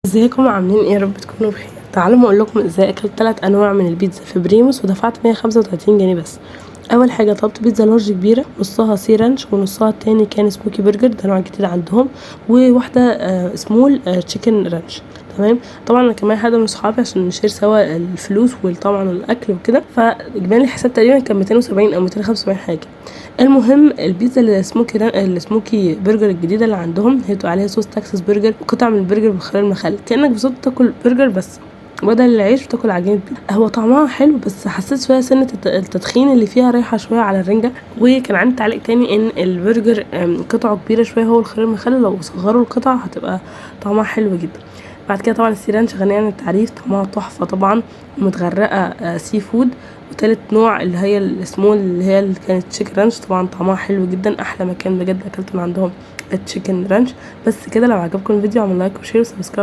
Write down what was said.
ازيكم عاملين ايه؟ يا رب تكونوا بخير. تعالوا اقول لكم ازاي اكلت 3 انواع من البيتزا في بريموس ودفعت 135 جنيه بس. اول حاجه طلبت بيتزا لارج كبيره، نصها سي رانش ونصها التاني كان سموكي برجر، ده نوع جديد عندهم، وواحده سمول تشيكن رانش. تمام. طبعا انا كمان حد من صحابي عشان نشير سوا الفلوس وطبعا الاكل وكده، فاجمالي الحساب تقريبا كان 270 او 275 حاجه. المهم البيتزا السموكي برجر الجديده اللي عندهم هي بتبقى عليها صوص تكساس برجر وقطع من البرجر بخيار المخلل، كانك بالظبط تاكل برجر بس بدل العيش بتاكل عجينه بيتزا. هو طعمها حلو بس حسيت شويه سنه التدخين اللي فيها رايحه شويه على الرنجه. وكان عندي تعليق تاني ان البرجر قطعه كبيره شويه، هو الخيار المخلل لو صغروا القطع هتبقى طعمها حلو جدا. بعد كده طبعا السيرانش غنية عن التعريف، طعمها تحفه طبعا ومتغرقه سي فود. وتالت نوع اللي هي السمول اللي كانت تشيكن رانش، طبعا طعمها حلو جدا، احلى مكان بجد اكلت من عندهم التشيكن رانش. بس كده، لو عجبكم الفيديو اعملوا لايك وشير وسبسكرايب.